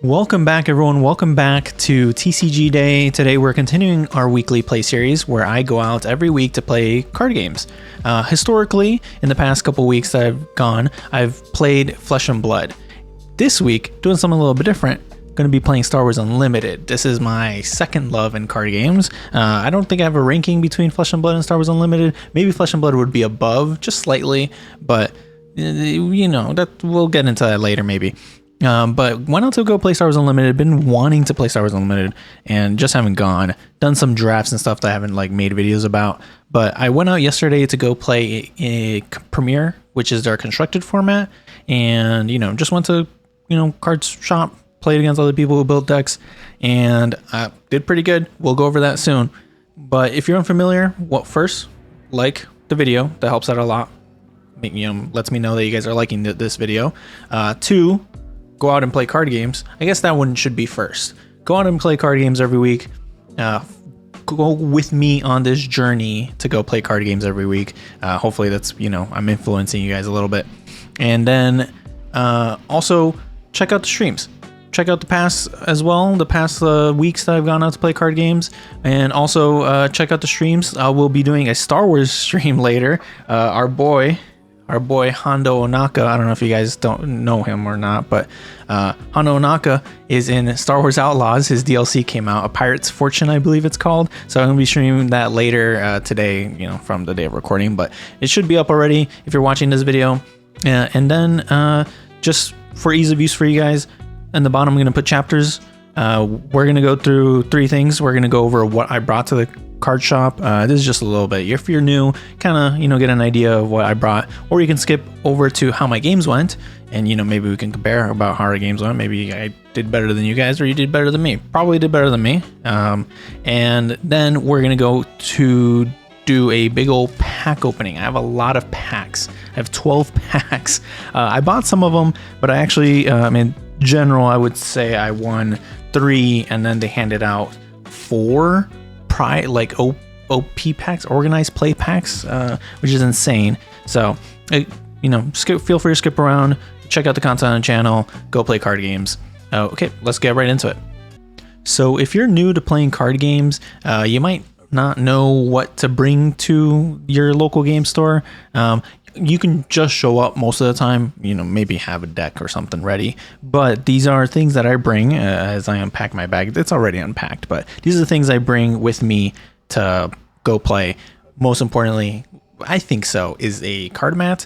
Welcome back, everyone. Welcome back to TCG Day. Today we're continuing our weekly play series where I go out every week to play card games. Historically, in the past couple weeks that I've gone, I've played Flesh and Blood. This week, doing something a little bit different. Going to be playing Star Wars Unlimited. This is my second love in card games. I don't think I have a ranking between Flesh and Blood and Star Wars Unlimited. Maybe Flesh and Blood would be above, just slightly, but you know, that we'll get into that later maybe. But went out to go play Star Wars Unlimited. Been wanting to play Star Wars Unlimited and just haven't gone. Done some drafts and stuff that I haven't made videos about. But I went out yesterday to go play a Premiere, which is their constructed format, and just went to cards shop, played against other people who built decks, and did pretty good. We'll go over that soon. But if you're unfamiliar, first, like the video. That helps out a lot. Lets me know that you guys are liking this video. Two, go out and play card games. I guess that one should be first. Go out and play card games every week. Go with me on this journey to go play card games every week. Hopefully that's, I'm influencing you guys a little bit. And then also check out the streams. Check out the past as well, the past weeks that I've gone out to play card games. And also check out the streams. We'll be doing a Star Wars stream later. Our boy Hondo Onaka, I don't know if you guys don't know him or not, but Hondo Onaka is in Star Wars Outlaws. His DLC came out, A Pirate's Fortune, I believe it's called. So I'm going to be streaming that later today, from the day of recording, but it should be up already if you're watching this video. And then just for ease of use for you guys, in the bottom I'm going to put chapters. We're going to go through three things. We're going to go over what I brought to the card shop. This is just a little bit. If you're new, kind of get an idea of what I brought, or you can skip over to how my games went, and maybe we can compare about how our games went. Maybe I did better than you guys, or you did better than me. Probably did better than me. And then we're gonna go to do a big old pack opening. I have a lot of packs. I have 12 packs. I bought some of them, but I actually, in general, I would say I won 3, and then they handed out 4 OP packs, organized play packs, which is insane. So, feel free to skip around, check out the content on the channel, go play card games. Okay, let's get right into it. So if you're new to playing card games, you might not know what to bring to your local game store. You can just show up most of the time, maybe have a deck or something ready. But these are things that I bring as I unpack my bag. It's already unpacked, but these are the things I bring with me to go play. Most importantly, I think so, is a card mat.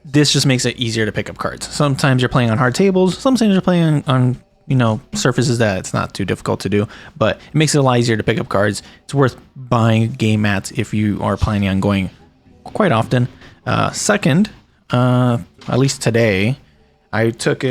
This just makes it easier to pick up cards. Sometimes you're playing on hard tables. Sometimes you're playing on surfaces that it's not too difficult to do, but it makes it a lot easier to pick up cards. It's worth buying game mats if you are planning on going quite often. Second, at least today, I took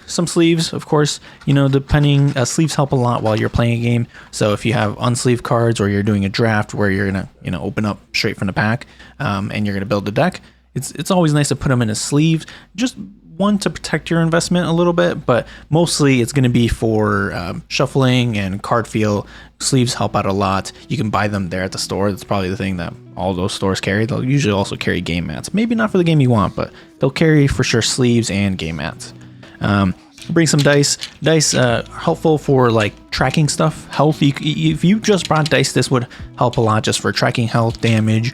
some sleeves, of course. Depending, sleeves help a lot while you're playing a game. So if you have unsleeved cards, or you're doing a draft where you're gonna open up straight from the pack, and you're gonna build a deck, it's always nice to put them in a sleeve. Just one, to protect your investment a little bit, but mostly it's going to be for shuffling and card feel. Sleeves help out a lot. You can buy them there at the store. That's probably the thing that all those stores carry. They'll usually also carry game mats. Maybe not for the game you want, but they'll carry for sure sleeves and game mats. Bring some dice. Dice helpful for tracking stuff, health. If you just brought dice, this would help a lot just for tracking health, damage,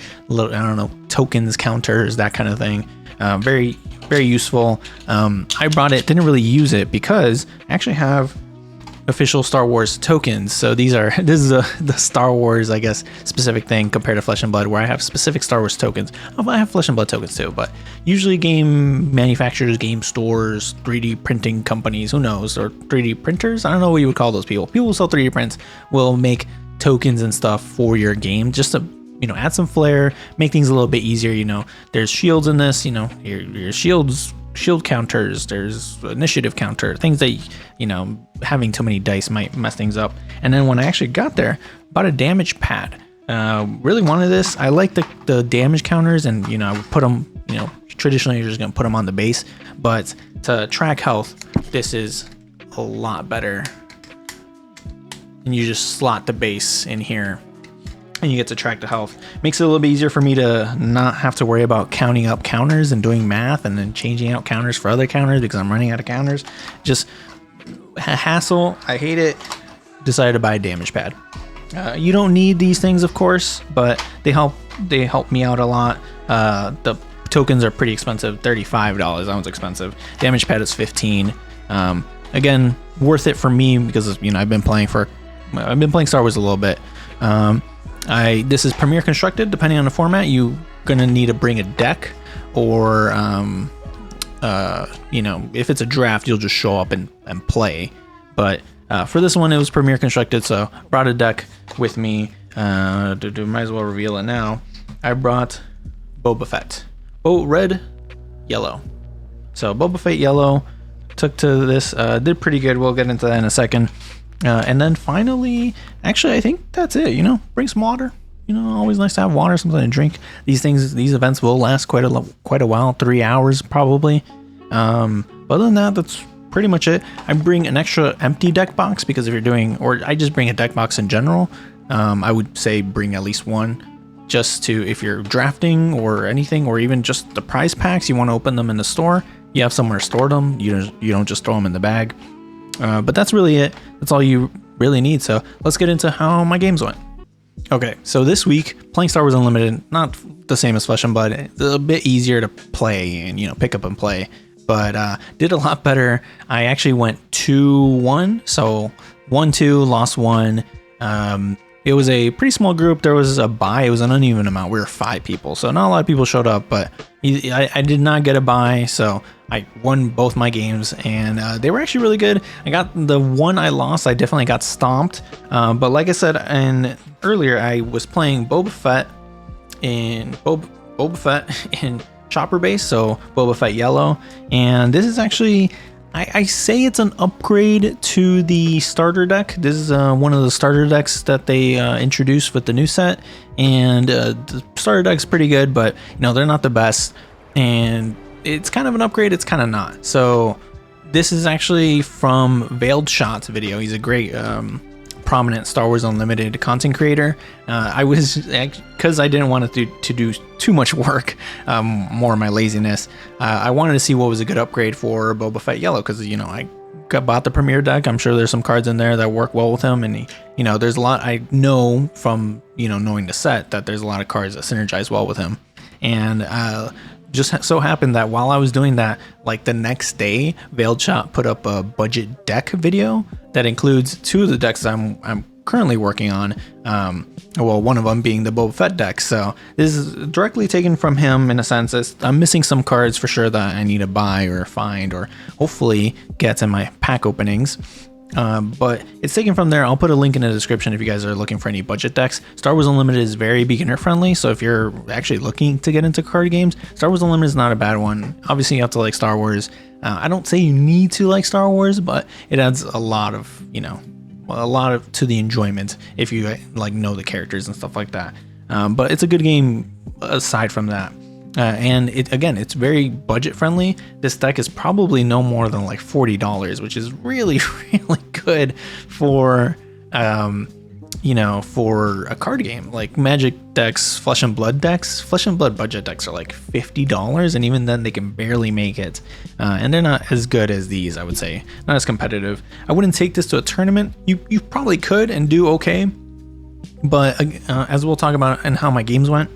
tokens, counters, that kind of thing. Very, very useful. I brought it, didn't really use it because I actually have official Star Wars tokens. So this is the Star Wars, I guess, specific thing compared to Flesh and Blood, where I have specific Star Wars tokens. I have Flesh and Blood tokens too, but usually game manufacturers, game stores, 3D printing companies, who knows, or 3D printers. I don't know what you would call those people. People who sell 3D prints will make tokens and stuff for your game just to add some flair, make things a little bit easier. There's shields in this, your shield counters, there's initiative counter, things that, having too many dice might mess things up. And then when I actually got there, bought a damage pad. Really wanted this. I like the damage counters, and, I would put them, traditionally you're just going to put them on the base, but to track health, this is a lot better. And you just slot the base in here, and you get to track the health. Makes it a little bit easier for me to not have to worry about counting up counters and doing math and then changing out counters for other counters because I'm running out of counters. Just hassle. I hate it. Decided to buy a damage pad. You don't need these things, of course, but they help me out a lot. The tokens are pretty expensive, $35. That one's expensive. Damage pad is $15. Again, worth it for me because I've been playing Star Wars a little bit. This is Premier Constructed. Depending on the format, you're gonna need to bring a deck, or if it's a draft, you'll just show up and play. But for this one, it was Premier Constructed, so brought a deck with me. Might as well reveal it now. I brought Boba Fett. Red, yellow. So Boba Fett yellow. Took to this, did pretty good. We'll get into that in a second. And then finally, actually, I think that's it. Bring some water. Always nice to have water, something to drink. These events will last quite a while, 3 hours probably. But other than that, that's pretty much it. I bring an extra empty deck box because I just bring a deck box in general. I would say bring at least one, just to, if you're drafting or anything, or even just the prize packs, you want to open them in the store. You have somewhere to store them. You don't just throw them in the bag. But that's really it. That's all you really need. So let's get into how my games went. Okay, so this week, playing Star Wars Unlimited, not the same as Flesh and Blood. It's a bit easier to play and, pick up and play. But did a lot better. I actually went 2-1. So 1-2, lost 1. It was a pretty small group. There was a bye. It was an uneven amount. We were 5 people. So not a lot of people showed up, but I did not get a bye. So I won both my games, and they were actually really good. I got the one I lost. I definitely got stomped. But like I said earlier, I was playing Boba Fett in Chopper base, so Boba Fett yellow. And this is actually, I say it's an upgrade to the starter deck. This is one of the starter decks that they introduced with the new set, and the starter deck's pretty good, but they're not the best, and it's kind of an upgrade, it's kind of not. So this is actually from Veiled Shot's video. He's a great prominent Star Wars Unlimited content creator. Because I didn't want to do too much work, more of my laziness. I wanted to see what was a good upgrade for Boba Fett yellow, because I bought the Premier deck. I'm sure there's some cards in there that work well with him, and there's a lot I know from knowing the set that there's a lot of cards that synergize well with him. And just so happened that while I was doing that, like the next day, Veiled Shot put up a budget deck video that includes 2 of the decks I'm currently working on. One of them being the Boba Fett deck. So this is directly taken from him in a sense. I'm missing some cards for sure that I need to buy or find, or hopefully get in my pack openings. But it's taken from there. I'll put a link in the description if you guys are looking for any budget decks. Star Wars Unlimited is very beginner friendly, so if you're actually looking to get into card games, Star Wars Unlimited is not a bad one. Obviously, you have to like Star Wars. I don't say you need to like Star Wars, but it adds a lot to the enjoyment if you know the characters and stuff like that. But it's a good game aside from that. And it's very budget friendly. This deck is probably no more than like $40, which is really, really good for, for a card game. Like Magic decks, Flesh and Blood budget decks are like $50, and even then they can barely make it. And they're not as good as these, I would say. Not as competitive. I wouldn't take this to a tournament. You probably could and do okay. But as we'll talk about and how my games went,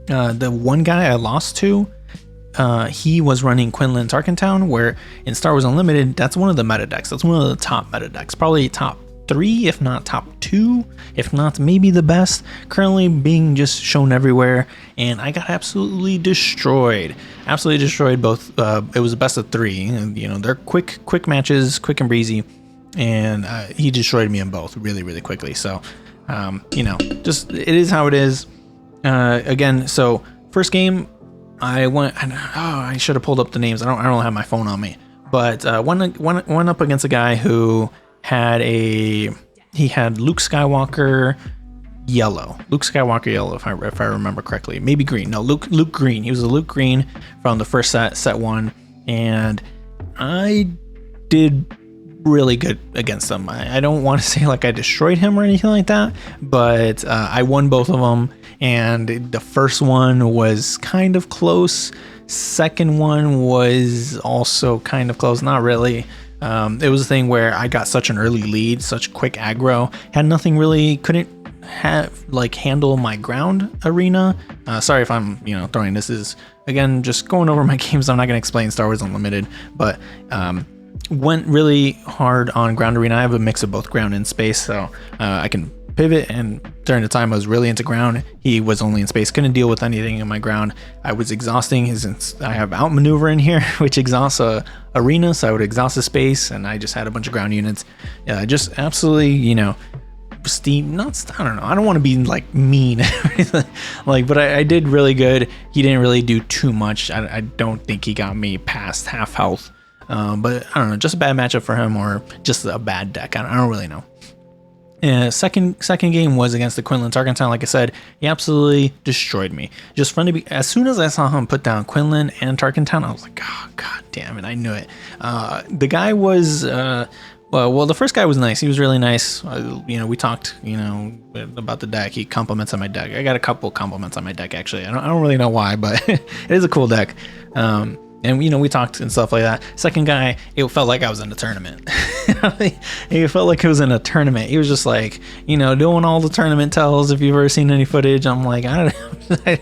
the one guy I lost to, he was running Quinlan Tarkentown, where in Star Wars Unlimited, that's one of the meta decks. That's one of the top meta decks, probably top 3, if not top 2, if not maybe the best, currently being just shown everywhere. And I got absolutely destroyed. Both. It was a best of 3. They're quick matches, quick and breezy, and he destroyed me in both really, really quickly. So, just it is how it is. Again, so first game, I went. I should have pulled up the names. I don't have my phone on me, but went up against a guy who had Luke Skywalker yellow. If I remember correctly, maybe green. No, Luke green. He was a Luke green from the first set 1, and I did really good against him. I don't want to say like I destroyed him or anything like that, but I won both of them. And the first one was kind of close. Second one was also kind of close. Not really. It was a thing where I got such an early lead, such quick aggro, had nothing really, couldn't have like handle my ground arena. Sorry if I'm throwing this is again just going over my games. I'm not gonna explain Star Wars Unlimited, but went really hard on ground arena. I have a mix of both ground and space, so I can pivot, and during the time I was really into ground, he was only in space, couldn't deal with anything in my ground. I was exhausting I have outmaneuver in here which exhausts a arena, so I would exhaust the space, and I just had a bunch of ground units. Just absolutely steam, not, I don't know, I don't want to be like mean like, but I did really good. He didn't really do too much. I don't think he got me past half health, but I don't know, just a bad matchup for him, or just a bad deck. I don't really know. Second game was against the Quinlan Tarkentown. Like I said, he absolutely destroyed me. Just fun to be. As soon as I saw him put down Quinlan and Tarkentown, I was like, oh god damn it, I knew it. The guy was well, the first guy was nice. He was really nice. We talked about the deck. He compliments on my deck. I got a couple compliments on my deck actually. I don't really know why, but it is a cool deck. And we talked and stuff like that. Second guy, it felt like I was in a tournament. It felt like it was in a tournament. He was just like, doing all the tournament tells. If you've ever seen any footage, I'm like, I don't know.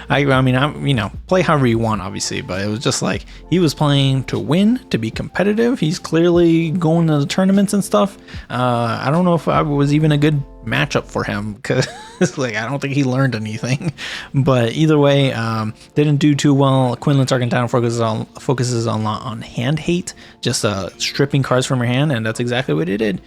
I mean, play however you want, obviously, but it was just like he was playing to win, to be competitive. He's clearly going to the tournaments and stuff. I don't know if I was even a good matchup for him, because like I don't think he learned anything. But either way, didn't do too well. Quinlan Tarkentown focuses on hand hate, just stripping cards from your hand, and that's exactly what he did.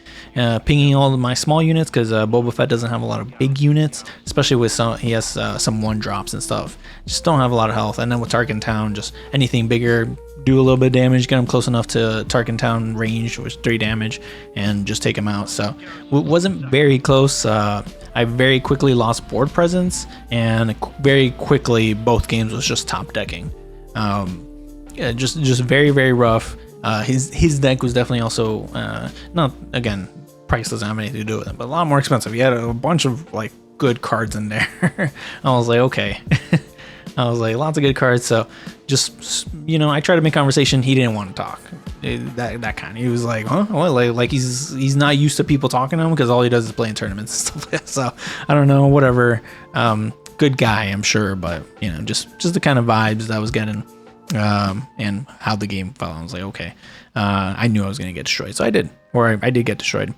Pinging all of my small units, because Boba Fett doesn't have a lot of big units, especially with he has some one drops and stuff. Just don't have a lot of health. And then with Tarkentown, just anything bigger, do a little bit of damage, get him close enough to Tarkentown range, which is 3 damage, and just take him out. So it wasn't very close. I very quickly lost board presence, and very quickly both games was just top decking. Just very, very rough. His deck was definitely also not, again, price doesn't have anything to do with it, but a lot more expensive. He had a bunch of like good cards in there. I was like, okay. I was like, lots of good cards. So just, I tried to make conversation. He didn't want to talk. That kind. He was like, huh? Well, like he's not used to people talking to him, because all he does is play in tournaments and stuff like that. So I don't know, whatever. Good guy, I'm sure, but just the kind of vibes that I was getting, and how the game felt. I was like, okay. I knew I was gonna get destroyed, so I did, or I did get destroyed.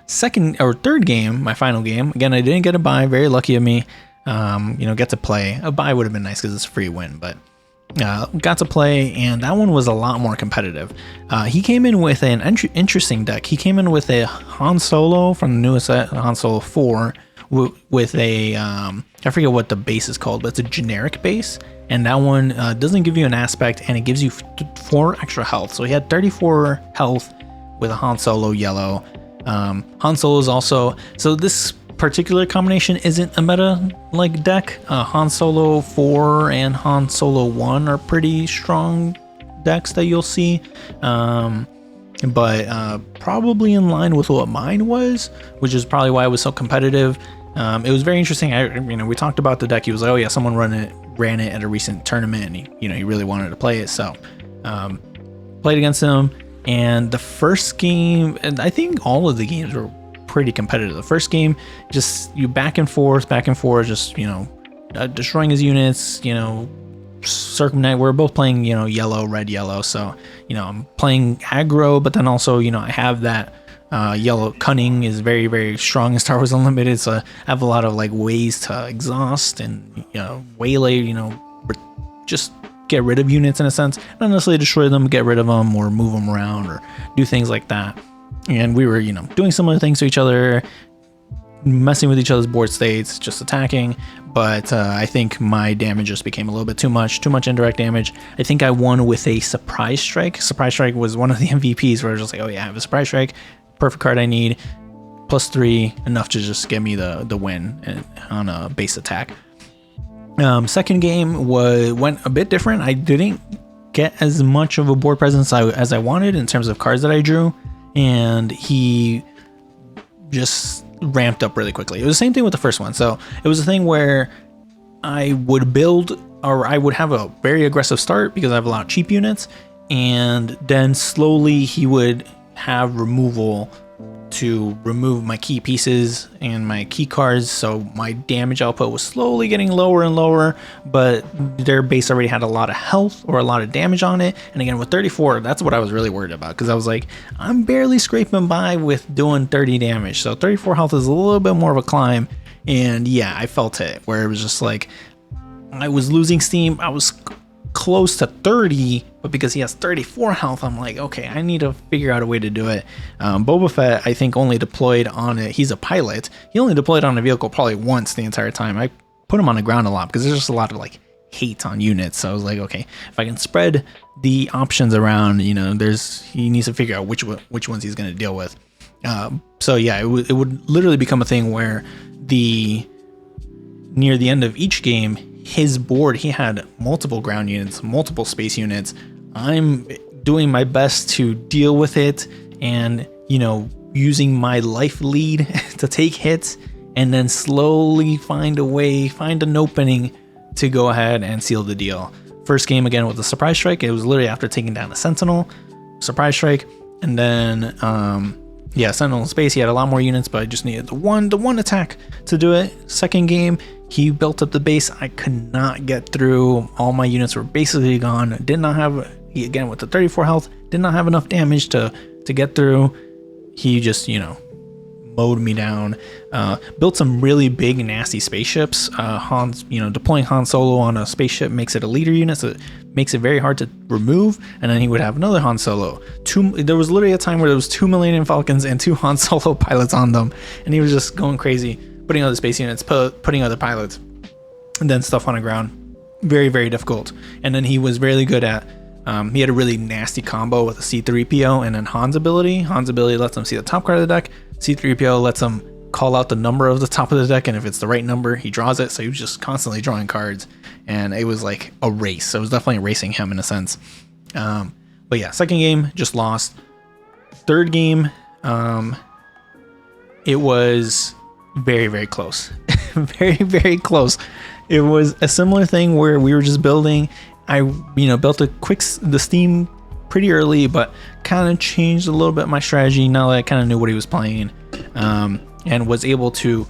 Second or third game, my final game. Again, I didn't get a bye. Very lucky of me. Get to play. A bye would have been nice because it's a free win, but got to play, and that one was a lot more competitive. He came in with an interesting deck. He came in with a Han Solo from the newest set, Han Solo 4, with a I forget what the base is called, but it's a generic base, and that one doesn't give you an aspect, and it gives you 4 extra health. So he had 34 health with a Han Solo yellow. Han Solo is also, so this particular combination isn't a meta like deck. Han Solo 4 and Han Solo 1 are pretty strong decks that you'll see, but probably in line with what mine was, which is probably why it was so competitive. It was very interesting. We talked about the deck. He was like, oh yeah, someone ran it at a recent tournament, and he really wanted to play it, so played against him. And the first game, and I think all of the games were pretty competitive. The first game, just you back and forth, just destroying his units, circumvent. We're both playing yellow, red, yellow, so I'm playing aggro, but then also I have that yellow cunning is very, very strong in Star Wars Unlimited, so I have a lot of like ways to exhaust and waylay, just get rid of units in a sense, not necessarily destroy them, get rid of them or move them around or do things like that. And we were, doing similar things to each other, messing with each other's board states, just attacking. But I think my damage just became a little bit too much indirect damage. I think I won with a surprise strike. Surprise strike was one of the MVPs where I was just like, oh yeah, I have a surprise strike, perfect card I need, +3, enough to just get me the win on a base attack. Second game went a bit different. I didn't get as much of a board presence as I wanted in terms of cards that I drew, and he just ramped up really quickly. It was the same thing with the first one. So it was a thing where I would build, or I would have a very aggressive start because I have a lot of cheap units, and then slowly he would have removal to remove my key pieces and my key cards, so my damage output was slowly getting lower and lower, but their base already had a lot of health or a lot of damage on it. And again, with 34, that's what I was really worried about, because I was like, I'm barely scraping by with doing 30 damage, so 34 health is a little bit more of a climb. And yeah, I felt it, where it was just like I was losing steam. I was close to 30, but because he has 34 health, I'm like, okay, I need to figure out a way to do it. Boba Fett, I think, only deployed on it. He's a pilot. He only deployed on a vehicle probably once the entire time. I put him on the ground a lot because there's just a lot of like hate on units. So I was like, okay, if I can spread the options around, he needs to figure out which ones he's going to deal with. So yeah, it would literally become a thing where near the end of each game, his board, he had multiple ground units, multiple space units. I'm doing my best to deal with it and, using my life lead to take hits and then slowly find an opening to go ahead and seal the deal. First game, again, with the surprise strike. It was literally after taking down the Sentinel, surprise strike, and then, Sentinel in space, he had a lot more units, but I just needed the one attack to do it. Second game, he built up the base. I could not get through. All my units were basically gone. Did not have, again, with the 34 health, did not have enough damage to get through. He just, mowed me down. Built some really big, nasty spaceships. Deploying Han Solo on a spaceship makes it a leader unit, so it makes it very hard to remove. And then he would have another Han Solo. There was literally a time where there was 2 Millennium Falcons and 2 Han Solo pilots on them, and he was just going crazy, putting other space units, putting other pilots, and then stuff on the ground. Very, very difficult. And then he was really good at, he had a really nasty combo with a C-3PO and then Han's ability. Han's ability lets him see the top card of the deck. C-3PO lets him call out the number of the top of the deck, and if it's the right number, he draws it. So he was just constantly drawing cards, and it was like a race. So it was definitely racing him in a sense. But yeah, second game, just lost. Third game, it was very, very close. Very, very close. It was a similar thing where we were just building. I, built the steam pretty early, but kind of changed a little bit my strategy now that I kind of knew what he was playing, and was able to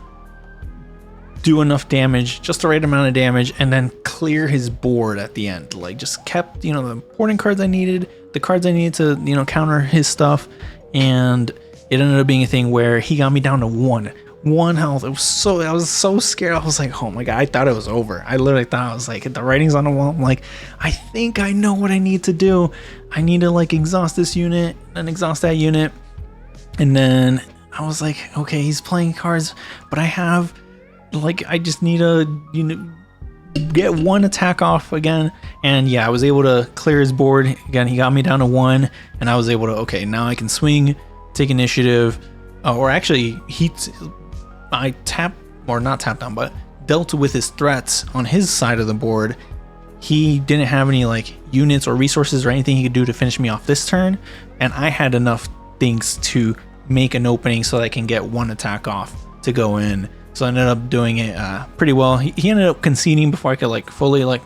do enough damage, just the right amount of damage, and then clear his board at the end. Like, just kept, the important cards I needed, the cards I needed to, counter his stuff, and it ended up being a thing where he got me down to one health. I was so scared. I was like, oh my god, I thought it was over. I literally thought, I was like, the writing's on the wall. I'm like, I think I know what I need to do. I need to like exhaust this unit and exhaust that unit. And then I was like, okay, he's playing cards, but I have I just need to get one attack off again. And yeah, I was able to clear his board again. He got me down to 1, and I was able to, okay, now I can swing, take initiative, or actually I dealt with his threats on his side of the board. He didn't have any units or resources or anything he could do to finish me off this turn, and I had enough things to make an opening so that I can get one attack off to go in. So I ended up doing it pretty well. He ended up conceding before I could fully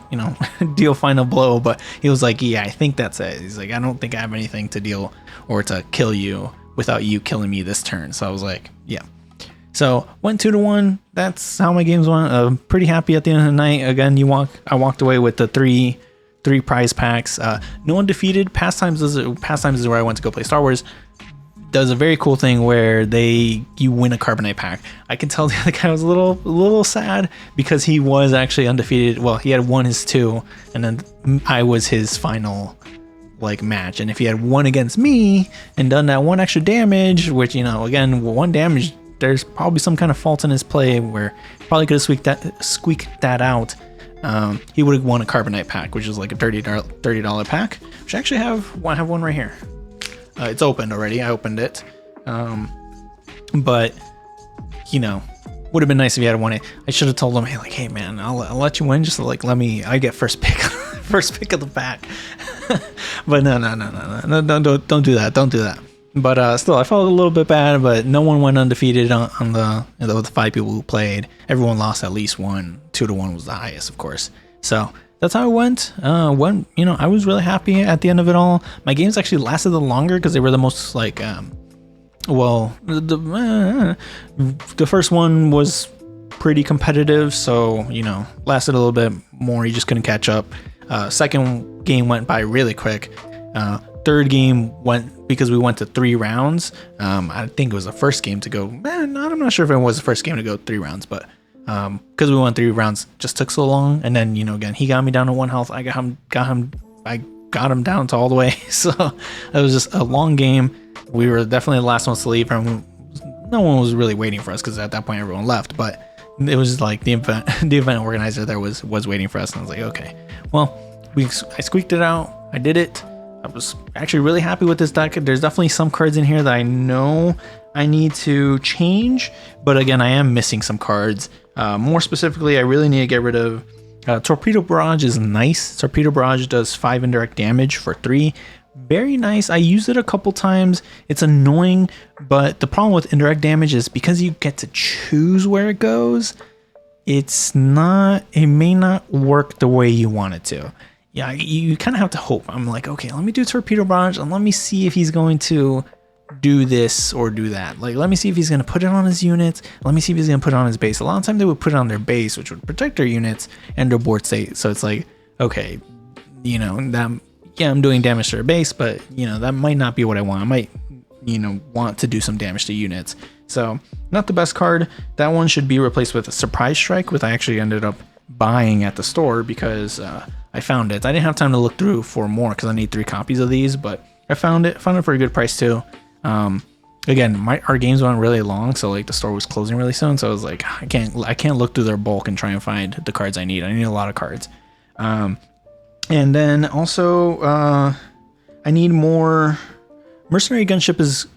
deal final blow, but he was like, yeah, I think that's it. He's like, I don't think I have anything to deal or to kill you without you killing me this turn. So I was like, yeah. So went 2-1. That's how my games went. Pretty happy at the end of the night. Again, I walked away with the three prize packs. No undefeated. Pastimes is where I went to go play Star Wars. Does a very cool thing where you win a carbonite pack. I can tell the other guy was a little sad because he was actually undefeated. Well, he had won his 2, and then I was his final match. And if he had won against me and done that 1 extra damage, which again, 1 damage, there's probably some kind of fault in his play where he probably could have squeaked that out. He would have won a carbonite pack, which is like a $30 pack, which I actually have one right here. It's opened already. I opened it. But would have been nice if he had won it. I should have told him, hey man, I'll let you win. Just I get first pick, first pick of the pack. But no, don't do that. Don't do that. But still, I felt a little bit bad. But no one went undefeated on the 5 people who played. Everyone lost at least one. 2-1 was the highest, of course. So that's how it went. I was really happy at the end of it all. My games actually lasted the longer because they were the most like, the first one was pretty competitive, so lasted a little bit more. You just couldn't catch up. Second game went by really quick. Third game went because we went to 3 rounds. I think it was the first game to go. I'm not sure if it was the first game to go 3 rounds, but because we went 3 rounds, just took so long. And then again, he got me down to 1 health. I got him down to all the way. So it was just a long game. We were definitely the last ones to leave, and no one was really waiting for us because at that point everyone left. But it was like the event organizer there was waiting for us, and I was like, okay, well, I squeaked it out. I did it. I was actually really happy with this deck. There's definitely some cards in here that I know I need to change, but again, I am missing some cards. More specifically, I really need to get rid of Torpedo Barrage. Is nice. Torpedo Barrage does 5 indirect damage for 3. Very nice. I used it a couple times. It's annoying, but the problem with indirect damage is because you get to choose where it goes, it may not work the way you want it to. Yeah, you kind of have to hope. I'm like, okay, let me do Torpedo Barrage and let me see if he's going to do this or do that. Like, let me see if he's going to put it on his units. Let me see if he's going to put it on his base. A lot of time they would put it on their base, which would protect their units and their board state. So it's like, okay, I'm doing damage to their base, but that might not be what I want. I might, want to do some damage to units. So not the best card. That one should be replaced with a Surprise Strike, which I actually ended up buying at the store because I found it. I didn't have time to look through for more because I need 3 copies of these, but I found it for a good price too. Again, our games went really long, so like the store was closing really soon, so I was like, I can't look through their bulk and try and find the cards I need. I need a lot of cards. And then also I need more. Mercenary Gunship is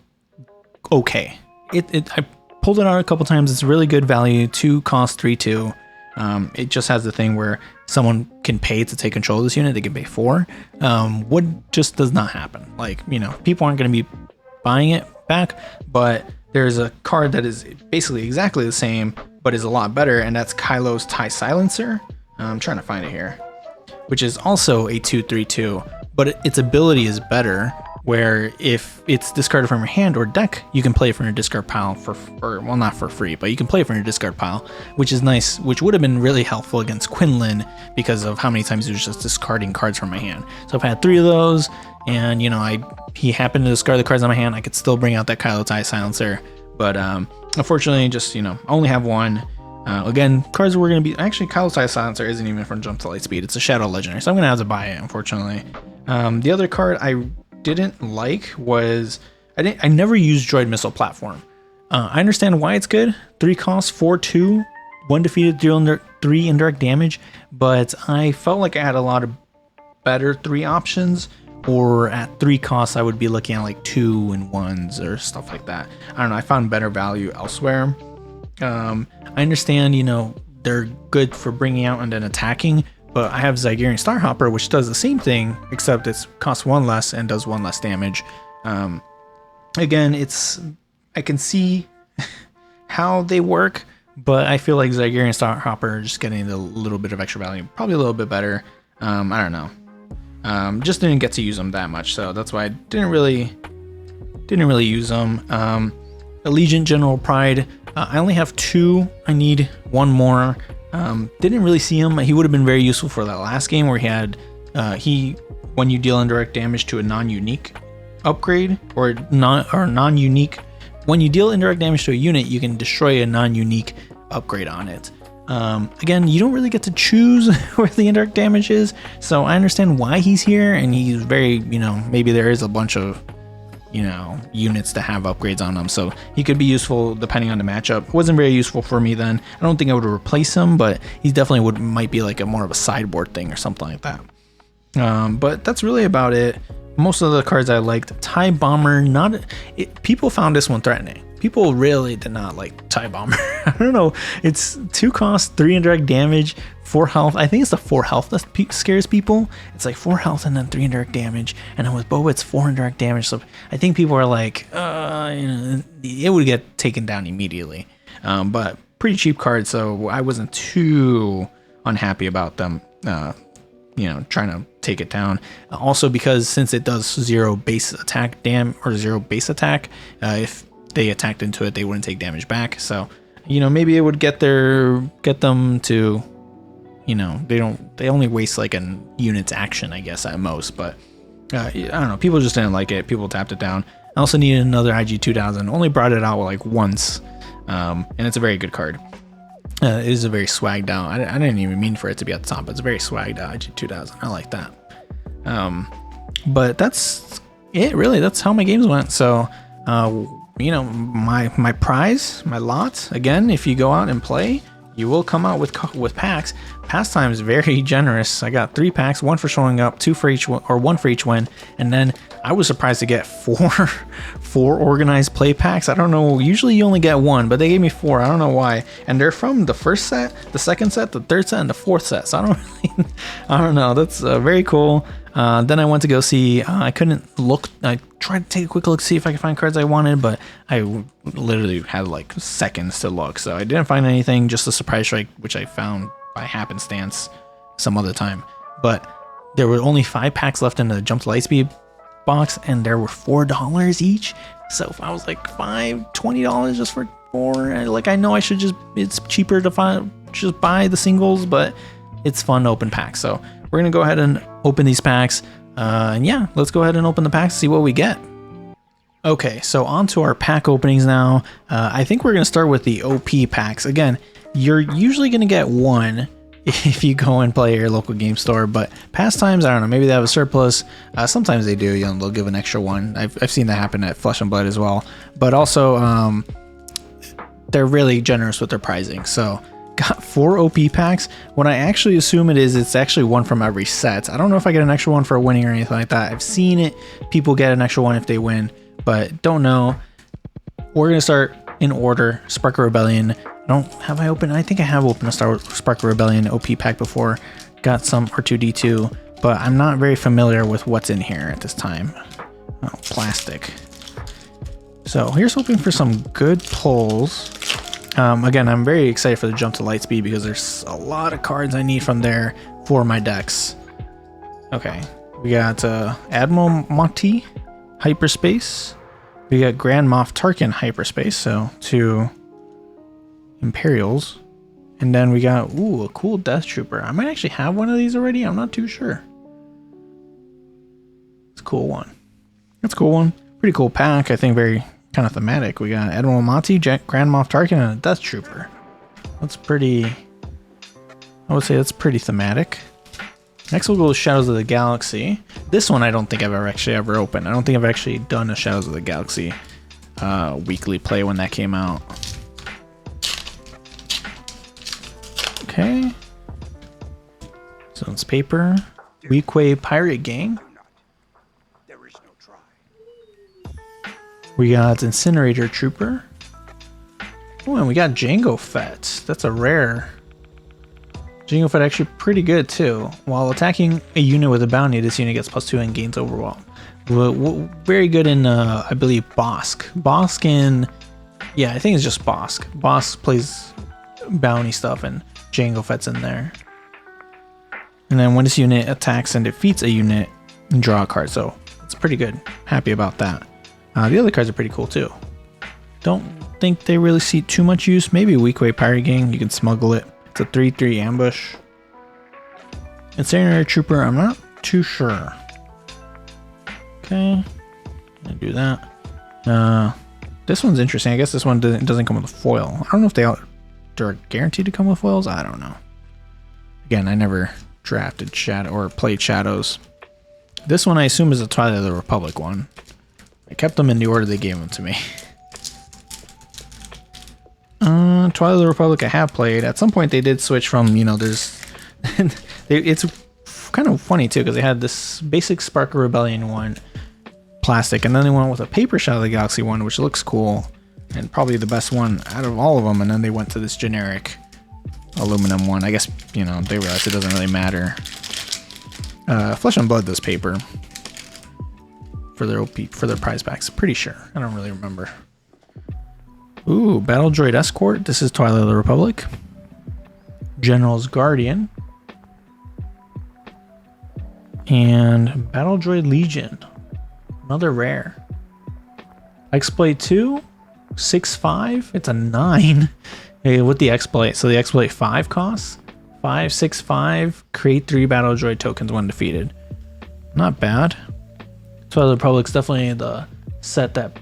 okay. I pulled it out a couple times. It's really good value. 2 cost 3/2. It just has the thing where someone can pay to take control of this unit. They can pay 4. Wood just does not happen. Like, people aren't going to be buying it back, but there's a card that is basically exactly the same, but is a lot better, and that's Kylo's TIE Silencer. I'm trying to find it here, which is also a 2/3/2, but its ability is better, where if it's discarded from your hand or deck, you can play it from your discard pile well, not for free, but you can play it from your discard pile, which is nice, which would have been really helpful against Quinlan because of how many times he was just discarding cards from my hand. So I've had 3 of those, and he happened to discard the cards on my hand. I could still bring out that Kylo TIE Silencer, but unfortunately, just I only have 1. Again, cards were going to be actually Kylo TIE Silencer isn't even from Jump to Lightspeed. It's a Shadow Legendary, so I'm going to have to buy it, unfortunately. The other card I didn't like was I never used Droid Missile Platform. I understand why it's good. 3 costs, 4/2, 1 defeated, 3 indirect damage, but I felt like I had a lot of better 3 options, or at 3 costs I would be looking at like 2 and 1s or stuff like that. I don't know, I found better value elsewhere. I understand, they're good for bringing out and then attacking, but I have Zygerian Starhopper, which does the same thing, except it costs 1 less and does 1 less damage. Again, I can see how they work, but I feel like Zygerian Starhopper just getting a little bit of extra value, probably a little bit better. I don't know. Just didn't get to use them that much, so that's why I didn't really use them. Allegiant General Pride, I only have 2. I need 1 more. Didn't really see him. He would have been very useful for that last game where he had when you deal indirect damage to a non-unique upgrade or non-unique. When you deal indirect damage to a unit, you can destroy a non-unique upgrade on it. Again, you don't really get to choose where the indirect damage is, so I understand why he's here, and he's very, maybe there is a bunch of units to have upgrades on them, so he could be useful depending on the matchup. Wasn't very useful for me then. I don't think I would replace him, but he definitely might be like a more of a sideboard thing or something like that. But that's really about it. Most of the cards I liked. TIE Bomber, people found this one threatening. People really did not like TIE Bomber. I don't know. It's 2 costs, 3 indirect damage, 4 health. I think it's the 4 health that scares people. It's like 4 health and then 3 indirect damage. And then with Boba, it's 4 indirect damage. So I think people are like, it would get taken down immediately. But pretty cheap card, so I wasn't too unhappy about them trying to take it down. Also, because since it does zero base attack if they attacked into it, they wouldn't take damage back. So, maybe it would get them to, they only waste like an unit's action, I guess, at most. But I don't know. People just didn't like it. People tapped it down. I also needed another IG 2000. Only brought it out like once, and it's a very good card. It is a very swagged out. I didn't even mean for it to be at the top, but it's a very swagged out IG 2000. I like that. But that's it, really. That's how my games went. So, my prize, my lot. Again, if you go out and play, you will come out with packs. Pastime is very generous. I got 3 packs, 1 for showing up, 2 for each, or 1 for each win, and then I was surprised to get 4 organized play packs. I don't know. Usually you only get 1, but they gave me 4. I don't know why. And they're from the first set, the second set, the third set, and the fourth set. So I don't know. That's very cool. Then I went to go see. I couldn't look. I tried to take a quick look, see if I could find cards I wanted, but I literally had like seconds to look, so I didn't find anything. Just a surprise strike, which I found by happenstance some other time. But there were only 5 packs left in the Jump to Lightspeed box, and there were $4 each. So I was like $20 just for 4. Like, I know I should it's cheaper to just buy the singles, but it's fun to open packs. So we're gonna go ahead and open these packs. And yeah, let's go ahead and open the packs, see what we get. Okay, so on to our pack openings now. I think we're gonna start with the OP packs. Again, you're usually gonna get 1 if you go and play at your local game store, but Pastimes, I don't know, maybe they have a surplus. Sometimes they do, they'll give an extra 1. I've seen that happen at Flesh and Blood as well. But also, they're really generous with their pricing. So got 4 OP packs. What I actually assume it's actually 1 from every set. I don't know if I get an extra 1 for winning or anything like that. I've seen it. People get an extra 1 if they win, but don't know. We're gonna start in order. Spark of Rebellion. Have I opened? I think I have opened a Spark of Rebellion OP pack before. Got some R2D2, but I'm not very familiar with what's in here at this time. Oh, plastic. So here's hoping for some good pulls. Again, I'm very excited for the Jump to Lightspeed because there's a lot of cards I need from there for my decks. Okay, we got Admiral Mati Hyperspace. We got Grand Moff Tarkin Hyperspace, so 2 Imperials. And then we got, a cool Death Trooper. I might actually have one of these already. I'm not too sure. It's a cool one. That's a cool one. Pretty cool pack. I think very kind of thematic. We got Admiral Mati, Grand Moff Tarkin, and a Death Trooper. That's pretty, I would say that's pretty thematic. Next we'll go with Shadows of the Galaxy. This one I don't think I've ever opened. I don't think I've actually done a Shadows of the Galaxy weekly play when that came out. Okay. So it's paper. Weequay Pirate Gang. We got Incinerator Trooper. Oh, and we got Jango Fett. That's a rare. Jango Fett actually pretty good too. While attacking a unit with a bounty, this unit gets +2 and gains overwhelm. Very good in, I believe, Bosk. Bosk in, yeah, I think it's just Bosk. Bosk plays bounty stuff, and Jango Fett's in there. And then when this unit attacks and defeats a unit, you draw a card. So it's pretty good. Happy about that. The other cards are pretty cool too. Don't think they really see too much use. Maybe Weequay Pirate Gang, you can smuggle it. It's a 3/3 ambush. Incinerator Trooper, I'm not too sure. Okay, gonna do that. This one's interesting. I guess this one doesn't come with a foil. I don't know if they're guaranteed to come with foils. I don't know. Again, I never drafted Shadow or played Shadows. This one I assume is a Twilight of the Republic one. I kept them in the order they gave them to me. Twilight of the Republic I have played. At some point they did switch from, there's... it's kind of funny too, because they had this basic Spark of Rebellion one, plastic, and then they went with a paper Shadow of the Galaxy one, which looks cool, and probably the best one out of all of them, and then they went to this generic aluminum one. I guess, they realized it doesn't really matter. Flesh and Blood does paper for their prize packs. Pretty sure. I don't really remember. Ooh, Battle Droid Escort. This is Twilight of the Republic. General's Guardian. And Battle Droid Legion. Another rare. Exploit 2, 6/5. It's a 9 with the exploit. So the exploit 5 costs 5, 6, 5. Create 3 Battle Droid tokens when defeated. Not bad. So the Republic's definitely the set that,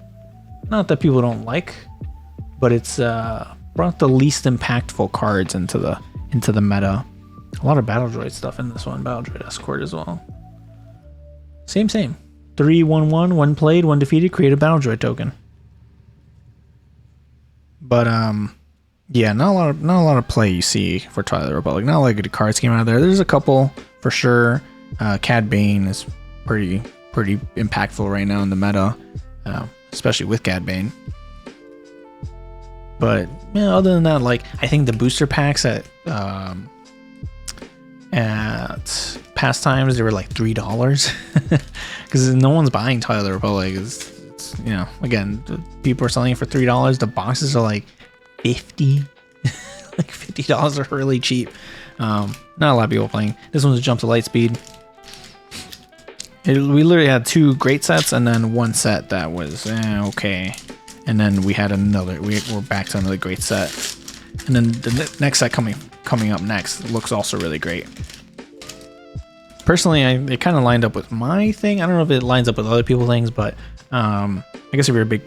not that people don't like, but it's brought the least impactful cards into the meta. A lot of Battle Droid stuff in this one. Battle Droid Escort as well. Same. 3/1/1, one played, one defeated, create a Battle Droid token. But yeah, not a lot of play you see for Twilight Republic. Not a lot of good cards came out of there. There's a couple for sure. Cad Bane is pretty impactful right now in the meta, especially with Cad Bane. But yeah, other than that, like I think the booster packs at past times they were like $3 because no one's buying Twilight Republic. It's you know, again, people are selling it for $3. The boxes are like 50 like $50 are really cheap. Not a lot of people playing. This one's a jump to light speed. We literally had 2 great sets and then one set that was okay, and then we had another. We're back to another great set, and then the next set coming up next looks also really great. Personally, it kind of lined up with my thing. I don't know if it lines up with other people's things, but I guess if you're a big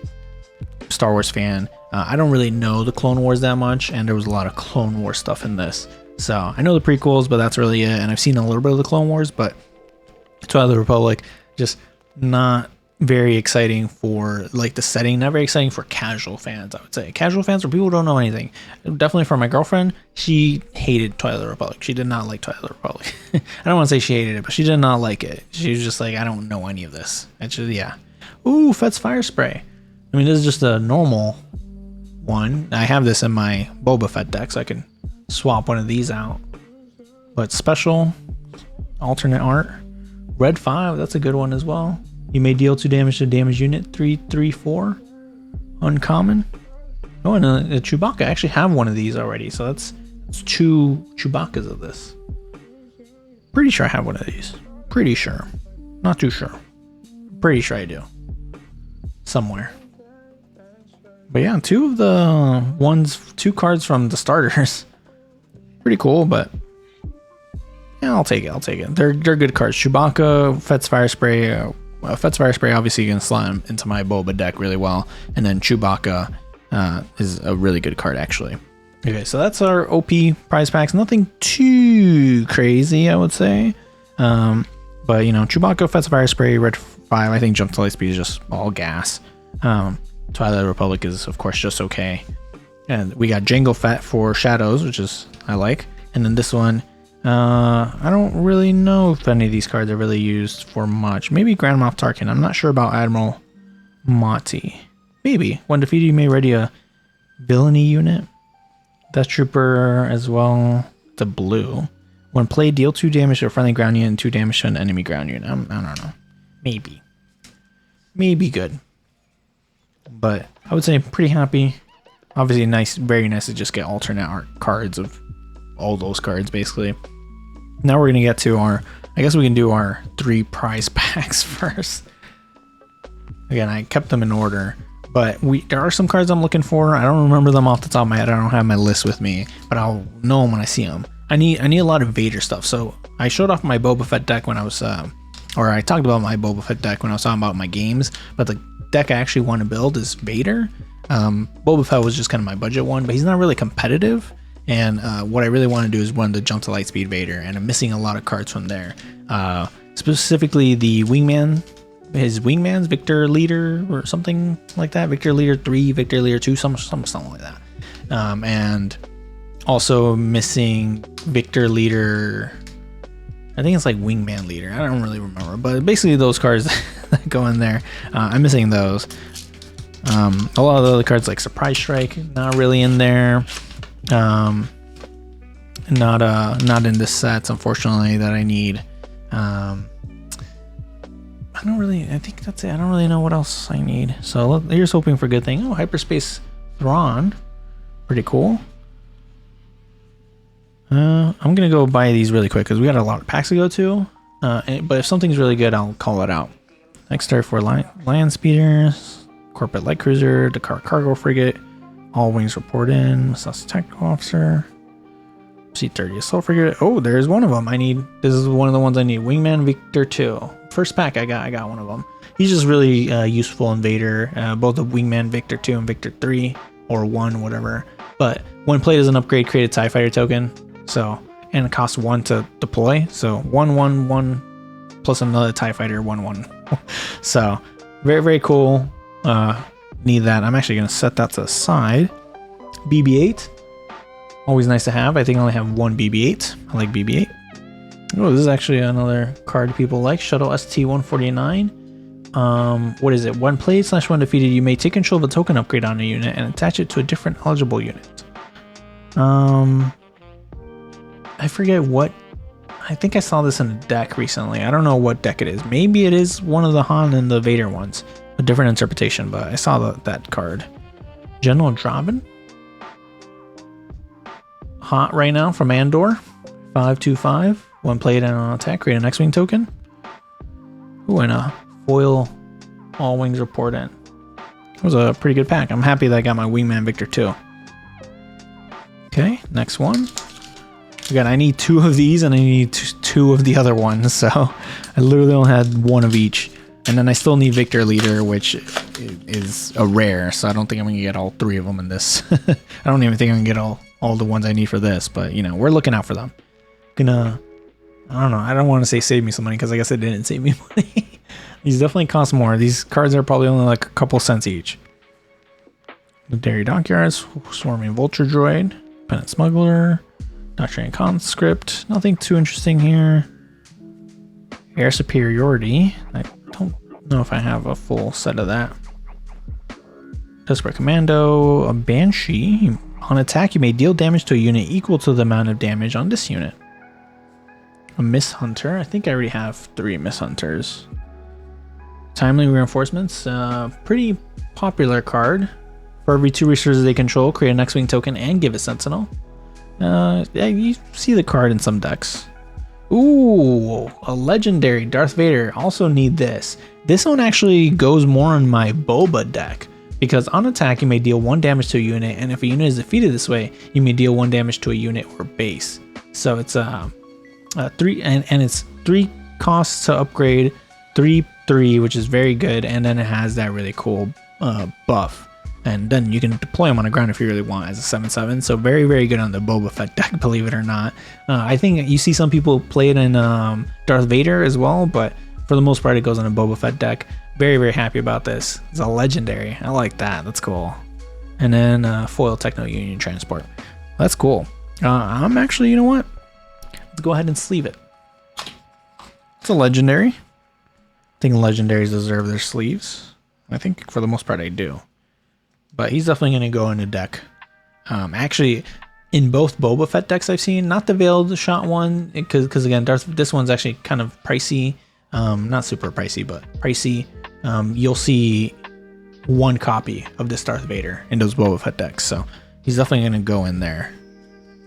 Star Wars fan, I don't really know the Clone Wars that much, and there was a lot of Clone Wars stuff in this. So I know the prequels, but that's really it. And I've seen a little bit of the Clone Wars, but Twilight Republic just not very exciting for like the setting. Not very exciting for casual fans, I would say. Casual fans or people who don't know anything. Definitely for my girlfriend, she hated Twilight Republic. She did not like Twilight Republic. I don't want to say she hated it, but she did not like it. She was just like, I don't know any of this. Actually, yeah. Ooh, Fett's Fire Spray. I mean, this is just a normal one. I have this in my Boba Fett deck, so I can swap one of these out. But special, alternate art. Red 5, that's a good one as well. You may deal 2 damage to damage unit, 3/4. Uncommon. Oh, and a Chewbacca. I actually have one of these already, so that's 2 Chewbaccas of this. Pretty sure I have one of these. Pretty sure. Not too sure. Pretty sure I do. Somewhere. But yeah, 2 of the 2 cards from the starters. Pretty cool, but yeah, I'll take it. They're good cards. Chewbacca, Fett's Fire Spray. Fett's Fire Spray obviously can slot into my Boba deck really well, and then Chewbacca is a really good card actually. Okay, so that's our OP prize packs. Nothing too crazy, I would say. But you know, Chewbacca, Fett's Fire Spray, Red 5. I think Jump to Light Speed is just all gas. Twilight Republic is of course just okay. And we got Jango Fett for Shadows, which is I like. And then this one, I don't really know if any of these cards are really used for much. Maybe Grand Moff Tarkin. I'm not sure about Admiral Motti. Maybe. When defeated, you may ready a villainy unit. Death Trooper as well. The blue. When played, deal 2 damage to a friendly ground unit and 2 damage to an enemy ground unit. I don't know. Maybe good. But I would say pretty happy. Obviously nice, very nice to just get alternate art cards of all those cards basically. Now we're gonna get to our, I guess we can do our 3 prize packs first. Again, I kept them in order, but there are some cards I'm looking for. I don't remember them off the top of my head. I don't have my list with me, but I'll know them when I see them. I need a lot of Vader stuff. So I showed off my Boba Fett deck when I was, or I talked about my Boba Fett deck when I was talking about my games, but the deck I actually want to build is Vader. Boba Fett was just kind of my budget one, but he's not really competitive. And what I really want to do is run the Jump to Lightspeed Vader, and I'm missing a lot of cards from there. Specifically the Wingman, his Wingman's Victor Leader or something like that. Victor Leader 3, Victor Leader 2, something like that. And also missing Victor Leader, I think it's like Wingman Leader. I don't really remember, but basically those cards that go in there, I'm missing those. A lot of the other cards like Surprise Strike, not really in there. Not in the sets, unfortunately, that I need. I think that's it. I don't really know what else I need. So here's hoping for a good thing. Oh, Hyperspace Thrawn. Pretty cool. I'm gonna go buy these really quick because we got a lot of packs to go to. But if something's really good, I'll call it out. Next star for land speeder, corporate light cruiser, Dakar cargo frigate, all wings report in, Masasa tactical officer, C-30 assault frigate. Oh, there's one of them. This is one of the ones I need. Wingman Victor 2. First pack I got one of them. He's just really useful invader, both the Wingman Victor 2 and Victor 3, or 1, whatever. But when played as an upgrade, create a TIE fighter token. So, and it costs 1 to deploy. So 1, 1, 1 plus another TIE fighter 1, 1. So very, very cool. Need that. I'm actually going to set that to the side. BB-8. Always nice to have. I think I only have one BB-8. I like BB-8. Oh, this is actually another card people like. Shuttle ST-149. What is it? When played / when defeated, you may take control of a token upgrade on a unit and attach it to a different eligible unit. I forget what. I think I saw this in a deck recently. I don't know what deck it is. Maybe it is one of the Han and the Vader ones. A different interpretation, but I saw that card. General Draven. Hot right now from Andor. 5/5. When played on attack, create an X-Wing token. Ooh, and a foil all wings report in. It was a pretty good pack. I'm happy that I got my Wingman Victor 2. Okay, next one. Again, I need 2 of these and I need 2 of the other ones, so I literally only had 1 of each. And then I still need Victor Leader, which is a rare, so I don't think I'm going to get all 3 of them in this. I don't even think I'm going to get all the ones I need for this, but, you know, we're looking out for them. I don't know, I don't want to say save me some money, because I guess it didn't save me money. These definitely cost more. These cards are probably only like a couple cents each. The Dairy Dockyards, Swarming Vulture Droid, Pennant Smuggler, Doctrine Conscript, nothing too interesting here. Air Superiority, I don't know if I have a full set of that. Desperate Commando, a Banshee. On attack, you may deal damage to a unit equal to the amount of damage on this unit. A Miss Hunter, I think I already have 3 Miss Hunters. Timely Reinforcements, pretty popular card. For every 2 resources they control, create an X-Wing token and give it Sentinel. Yeah, you see the card in some decks. Ooh, a legendary Darth Vader. Also need this. This one actually goes more on my Boba deck, because on attack you may deal 1 damage to a unit, and if a unit is defeated this way, you may deal 1 damage to a unit or base. So it's 3, and it's 3 costs to upgrade, 3/3, which is very good, and then it has that really cool buff. And then you can deploy them on the ground if you really want as a 7/7. So very, very good on the Boba Fett deck, believe it or not. I think you see some people play it in Darth Vader as well, but for the most part it goes on a Boba Fett deck. Very, very happy about this. It's a legendary. I like that. That's cool. And then foil Techno Union Transport. That's cool. I'm actually, you know what? Let's go ahead and sleeve it. It's a legendary. I think legendaries deserve their sleeves. I think for the most part I do. But he's definitely going to go in a deck. Actually, in both Boba Fett decks I've seen, not the Veiled Shot one, because again, this one's actually kind of pricey. Not super pricey, but pricey. You'll see 1 copy of this Darth Vader in those Boba Fett decks. So he's definitely going to go in there.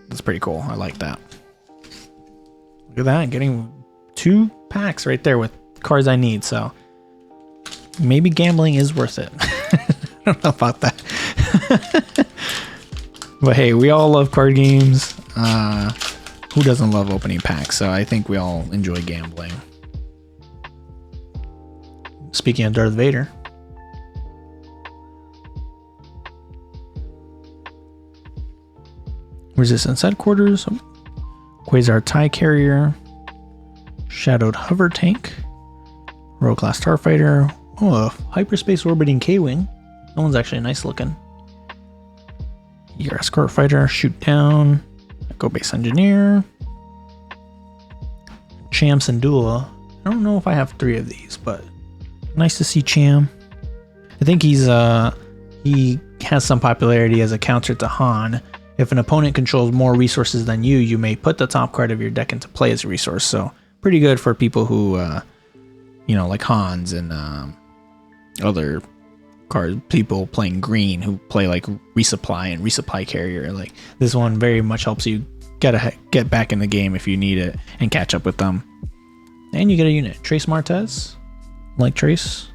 That's pretty cool. I like that. Look at that. Getting 2 packs right there with cards I need. So maybe gambling is worth it. I don't know about that. But hey, we all love card games. Who doesn't love opening packs? So I think we all enjoy gambling. Speaking of Darth Vader. Resistance Headquarters. Quasar TIE Carrier. Shadowed Hover Tank. Rogue Class Starfighter. Oh, a Hyperspace Orbiting K-Wing. That one's actually nice looking. Your Escort Fighter, Shoot Down, Echo Base Engineer, Cham Syndulla. I don't know if I have 3 of these, but nice to see Cham. I think he has some popularity as a counter to Han. If an opponent controls more resources than you, you may put the top card of your deck into play as a resource. So pretty good for people who, you know, like Hans and other people playing green who play like Resupply and Resupply Carrier. Like this one very much helps you get back in the game if you need it and catch up with them. And you get a unit. Trace Martez. Like Trace.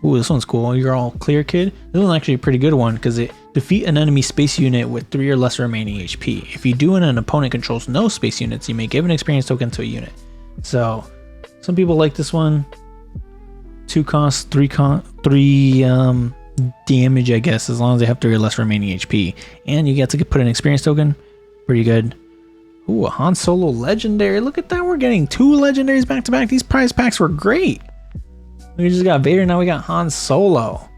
Ooh, this one's cool. You're all clear, kid. This one's actually a pretty good one because it defeat an enemy space unit with 3 or less remaining HP. If you do and an opponent controls no space units, you may give an experience token to a unit. So some people like this one. 2 cost, 3 damage, I guess, as long as they have 3 or less remaining HP. And you get to put an experience token. Pretty good. Ooh, a Han Solo legendary. Look at that. We're getting 2 legendaries back to back. These prize packs were great. We just got Vader, now we got Han Solo.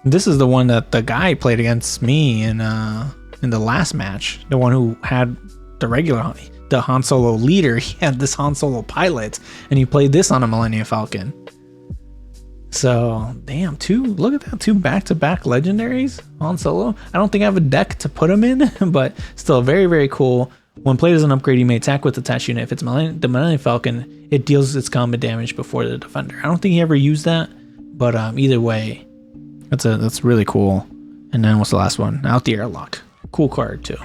This is the one that the guy played against me in the last match. The one who had the Han Solo leader. He had this Han Solo pilot, and he played this on a Millennium Falcon. So, damn, look at that, 2 back-to-back legendaries, Han Solo. I don't think I have a deck to put them in, but still very, very cool. When played as an upgrade, you may attack with the attached unit. If it's the Millennium Falcon, it deals its combat damage before the defender. I don't think he ever used that, but either way, that's really cool. And then what's the last one? Out the Airlock. Cool card too.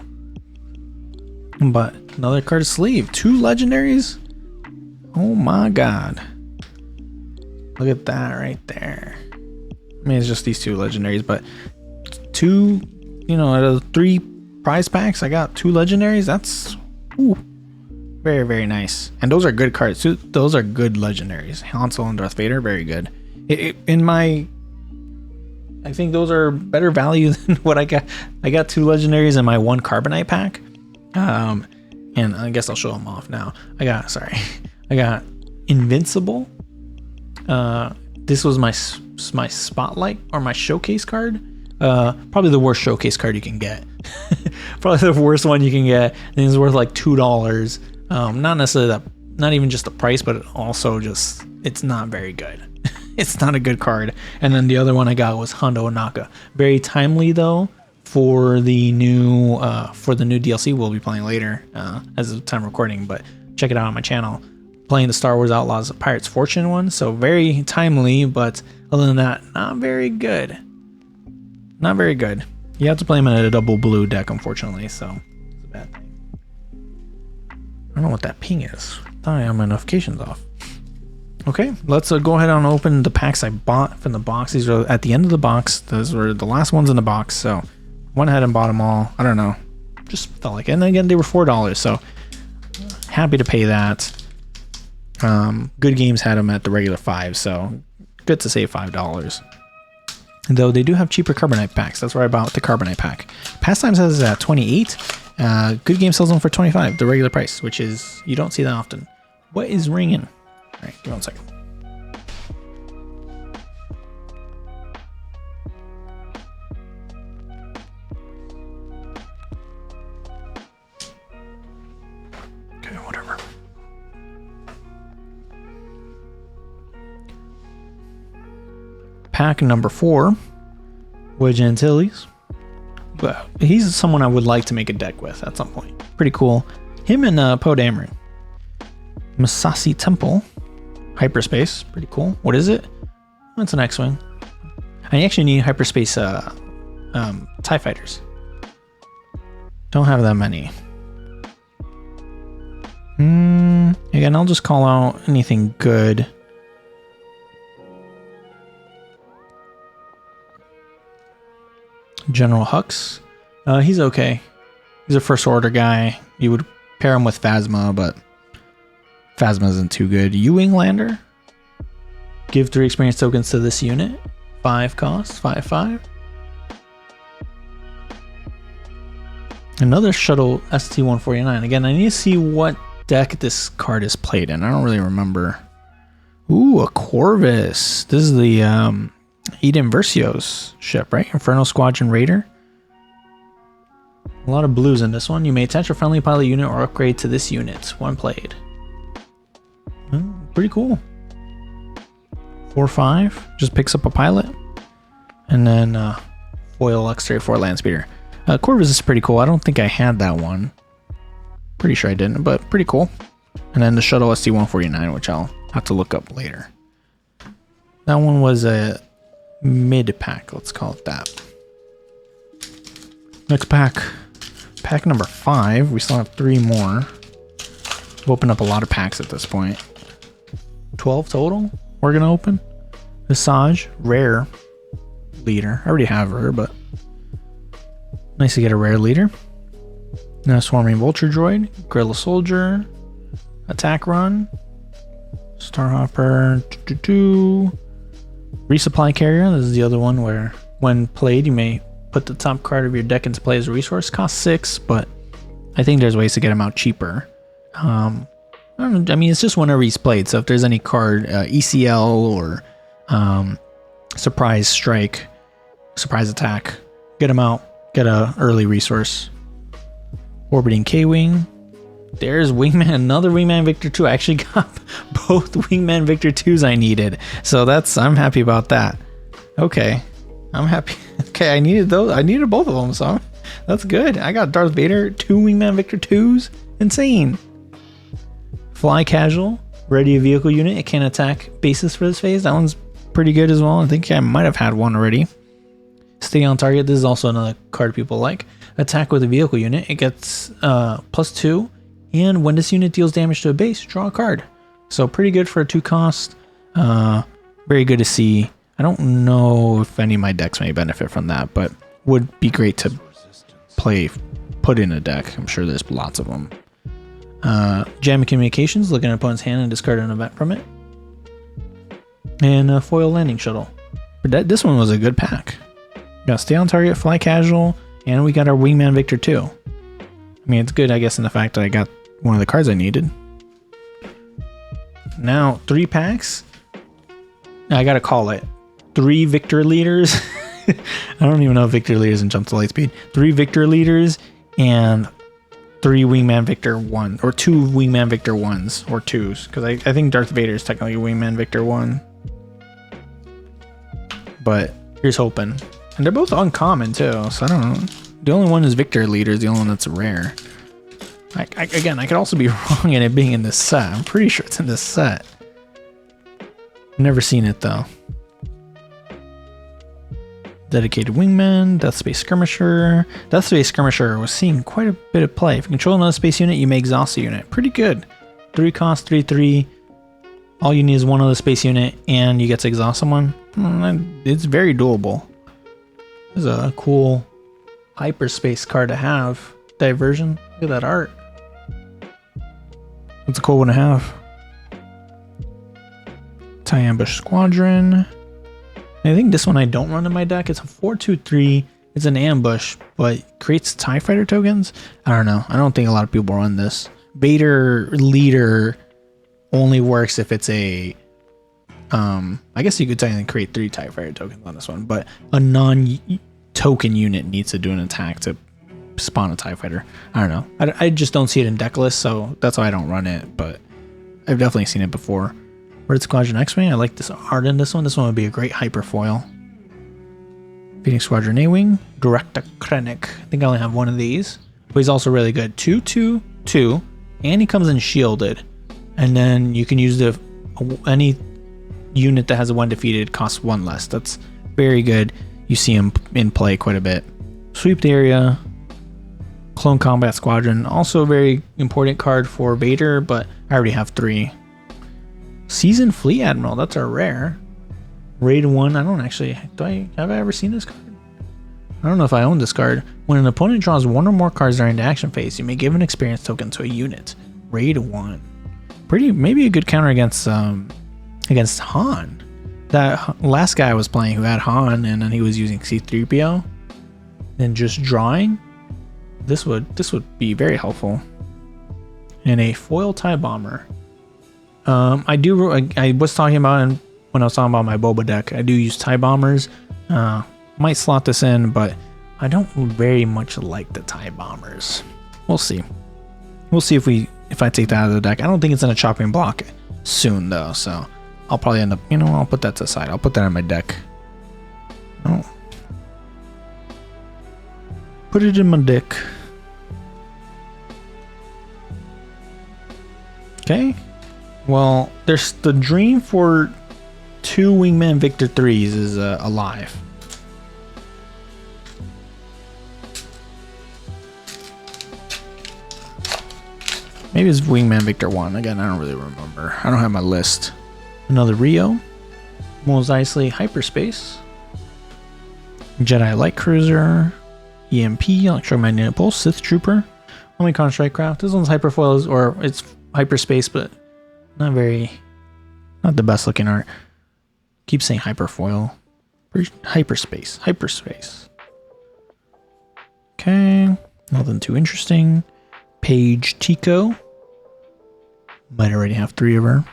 But another card of sleeve. 2 legendaries. Oh my god. Look at that right there. I mean, it's just these 2 legendaries, but 2, out of 3 prize packs, I got 2 legendaries. That's very, very nice. And those are good cards. Those are good legendaries. Han Solo and Darth Vader, very good. I think those are better value than what I got. I got 2 legendaries in my 1 Carbonite pack. And I guess I'll show them off now. I got Invincible. This was my spotlight or my showcase card. Probably the worst showcase card you can get. Probably the worst one you can get. I think it's worth like $2. Not necessarily not even just the price, but also just it's not very good. It's not a good card. And then the other one I got was Hondo Ohnaka. Very timely though for the new DLC we'll be playing later as of time recording. But check it out on my channel. Playing the Star Wars Outlaws of Pirate's Fortune one, so very timely, but other than that, not very good. Not very good. You have to play him in a double blue deck, unfortunately, so it's a bad thing. I don't know what that ping is. I thought I had my notifications off. Okay, let's go ahead and open the packs I bought from the box. These are at the end of the box. Those were the last ones in the box, so went ahead and bought them all. I don't know, just felt like it. And again, they were $4, so happy to pay that. Good Games had them at the regular $5, so good to save $5. Though they do have cheaper Carbonite packs. That's where I bought the Carbonite pack. Pastime says at 28. Good Game sells them for 25, the regular price, which is, you don't see that often. What is ringing? All right, give me 1 second. Okay, whatever. Pack number 4, Wedge Antilles. But he's someone I would like to make a deck with at some point. Pretty cool. Him and Poe Dameron. Masasi Temple. Hyperspace. Pretty cool. What is it? It's an X-Wing. I actually need hyperspace TIE fighters. Don't have that many. Again, I'll just call out anything good. General Hux. He's okay. He's a first order guy. You would pair him with Phasma, but Phasma isn't too good. U-Wing Lander. Give 3 experience tokens to this unit. 5 cost. 5/5. Another Shuttle ST-149. Again, I need to see what deck this card is played in. I don't really remember. Ooh, a Corvus. This is the Eden Versios ship, right? Inferno Squadron Raider. A lot of blues in this one. You may attach a friendly pilot unit or upgrade to this unit when played. Pretty cool. 4/5. Just picks up a pilot. And then foil Luxray for land speeder. Corvus is pretty cool. I don't think I had that one. Pretty sure I didn't, but pretty cool. And then the Shuttle ST-149, which I'll have to look up later. That one was a mid-pack, let's call it that. Next pack. Pack number 5. We still have 3 more. We've opened up a lot of packs at this point. 12 total we're gonna open. Visage, rare leader. I already have her, but nice to get a rare leader. Now Swarming Vulture Droid, Guerrilla Soldier, Attack Run, Starhopper, Resupply Carrier. This is the other one where when played you may put the top card of your deck into play as a resource. Cost 6, but I think there's ways to get them out cheaper. I don't know, I mean, it's just whenever he's played, so if there's any card, ECL or Surprise Strike, Surprise Attack, get him out, get a early resource. Orbiting K-Wing. There's Wingman, another Wingman Victor 2. I actually got both Wingman Victor 2s I needed, so I'm happy about that. Okay, I'm happy. Okay, I needed both of them, so that's good. I got Darth Vader, 2 Wingman Victor 2s. Insane. Fly Casual, ready a vehicle unit. It can attack bases for this phase. That one's pretty good as well. I think I might have had one already. Stay on target. This is also another card people like. Attack with a vehicle unit. It gets +2. And when this unit deals damage to a base, draw a card. So pretty good for a 2 cost. Very good to see. I don't know if any of my decks may benefit from that, but would be great to put in a deck. I'm sure there's lots of them. Jam of Communications, look at an opponent's hand and discard an event from it. And Foil Landing Shuttle. This one was a good pack. Got Stay on Target, Fly Casual, and we got our Wingman Victor 2. I mean, it's good, I guess, in the fact that I got one of the cards I needed. Now, 3 packs. I gotta call it. 3 Victor Leaders. I don't even know if Victor Leaders and Jump to Lightspeed. 3 Victor Leaders and 3 Wingman Victor 1, or 2 Wingman Victor 1s, or 2s, because I think Darth Vader is technically Wingman Victor 1. But here's hoping. And they're both uncommon too, so I don't know. The only one is Victor Leader, is the only one that's rare. Again, I could also be wrong in it being in this set. I'm pretty sure it's in this set. Never seen it though. Dedicated Wingman, Death Space Skirmisher. Death Space Skirmisher was seeing quite a bit of play. If you control another space unit, you may exhaust a unit. Pretty good. 3 cost, 3/3. All you need is one other space unit, and you get to exhaust someone. It's very doable. This is a cool hyperspace card to have. Diversion. Look at that art. It's a cool one to have. TIE Ambush Squadron. I think this one I don't run in my deck. It's a 4/2/3. It's an ambush, but creates TIE Fighter tokens. I don't know. I don't think a lot of people run this. Vader Leader only works if it's a... I guess you could technically create 3 TIE Fighter tokens on this one, but a non-token unit needs to do an attack to spawn a TIE Fighter. I don't know. I just don't see it in deck lists, so that's why I don't run it, but I've definitely seen it before. Red Squadron X-Wing. I like this art in this one. This one would be a great hyper foil. Phoenix Squadron A-Wing. Director Krennic. I think I only have one of these, but he's also really good. 2/2/2, and he comes in shielded. And then you can use any unit that has a 1 defeated costs 1 less. That's very good. You see him in play quite a bit. Sweep the area. Clone Combat Squadron. Also a very important card for Vader, but I already have 3. Seasoned Fleet Admiral, that's our rare. Raid 1, have I ever seen this card? I don't know if I own this card. When an opponent draws 1 or more cards during the action phase, you may give an experience token to a unit. Raid 1. Maybe a good counter against Han. That last guy I was playing who had Han and then he was using C-3PO. And just drawing. This would be very helpful. And a foil TIE Bomber. I was talking about when I was talking about my Boba deck. I do use TIE Bombers. Might slot this in, but I don't very much like the TIE Bombers. We'll see. We'll see if I take that out of the deck. I don't think it's in a chopping block soon though, so I'll probably end up, I'll put that to the side. I'll put that on my deck. Oh. Put it in my deck. Okay. Well, there's the dream for 2 Wingman Victor 3s is alive. Maybe it's Wingman Victor 1. Again, I don't really remember. I don't have my list. Another Rio. Mos Eisley Hyperspace. Jedi Light Cruiser. EMP, Electromagnetic Pulse, Sith Trooper. Omicron Strike Craft. This one's Hyperfoil, or it's Hyperspace, but not the best looking art. Keep saying Hyperfoil. Hyperspace. Okay, nothing too interesting. Paige Tico. Might already have 3 of her.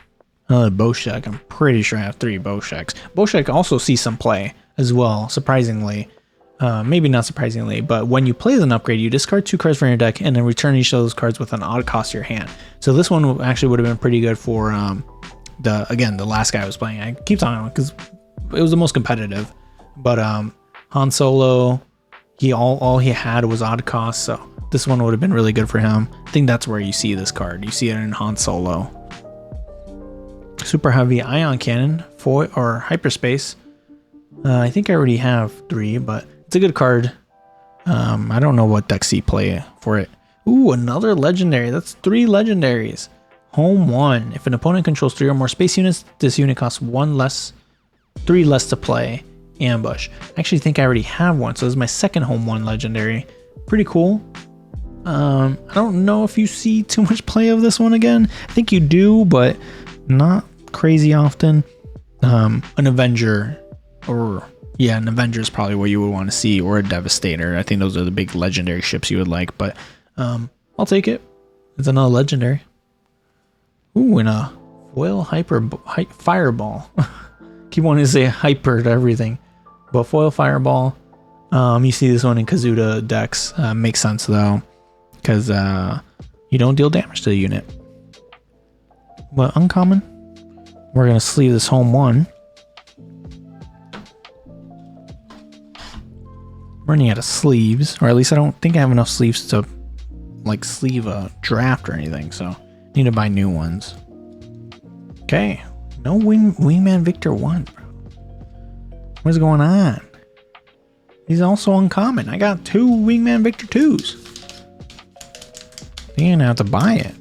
Another Boshek. I'm pretty sure I have 3 Bosheks. Boshek also sees some play as well, surprisingly. Maybe not surprisingly, but when you play as an upgrade, you discard 2 cards from your deck and then return each of those cards with an odd cost to your hand. So this one actually would have been pretty good for the last guy I was playing. I keep talking about it because it was the most competitive. But Han Solo, all he had was odd cost, so this one would have been really good for him. I think that's where you see this card. You see it in Han Solo. Super Heavy Ion Cannon, foil or Hyperspace. I think I already have 3, but it's a good card. I don't know what decks he play for it. Ooh, another legendary. That's 3 legendaries. Home 1. If an opponent controls 3 or more space units, this unit costs 3 less to play. Ambush. I actually think I already have one, so this is my second Home 1 legendary. Pretty cool. I don't know if you see too much play of this one again. I think you do, but not crazy often. An Avenger. An Avenger is probably what you would want to see, or a Devastator. I think those are the big legendary ships you would like, but I'll take it. It's another legendary. Ooh, and a foil fireball. Keep wanting to say hyper to everything, but foil fireball. You see this one in Kazuda decks. Makes sense though, because you don't deal damage to the unit. But uncommon. We're gonna sleeve this Home 1. Running out of sleeves, or at least I don't think I have enough sleeves to like sleeve a draft or anything, so need to buy new ones. Okay, no Wingman Victor 1, bro. What's going on? He's also uncommon. I got 2 Wingman Victor 2s. You're gonna have to buy it.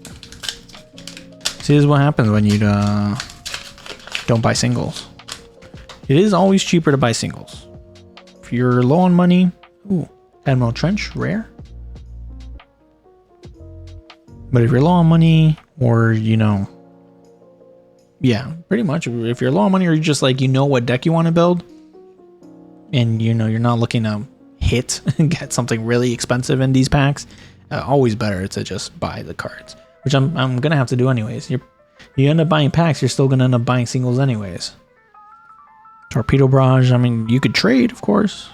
See, this is what happens when you don't buy singles. It is always cheaper to buy singles. If you're low on money, ooh, Admiral Trench, rare. But if you're low on money, or yeah, pretty much. If you're low on money, or you just like what deck you want to build, and you're not looking to hit and get something really expensive in these packs, always better to just buy the cards, which I'm gonna have to do anyways. You end up buying packs, you're still gonna end up buying singles anyways. Torpedo Barrage, I mean, you could trade, of course.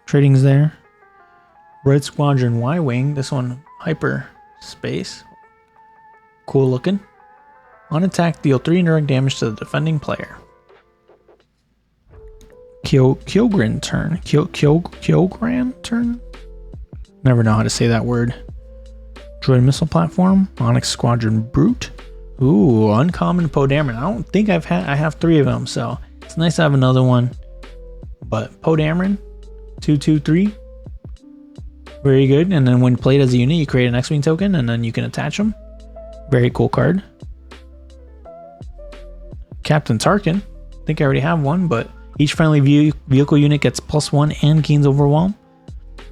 Trading's there. Red Squadron Y-Wing, this one Hyperspace. Cool looking. On attack, deal 3 indirect damage to the defending player. Kyogran turn. Kyogran turn? Never know how to say that word. Droid Missile Platform. Onyx Squadron Brute. Ooh, uncommon Poe Dameron. I don't think I have 3 of them, so it's nice to have another one. But Poe Dameron, 2/2/3. Very good. And then when played as a unit, you create an X-Wing token, and then you can attach them. Very cool card. Captain Tarkin. I think I already have one, but each friendly vehicle unit gets +1 and gains Overwhelm.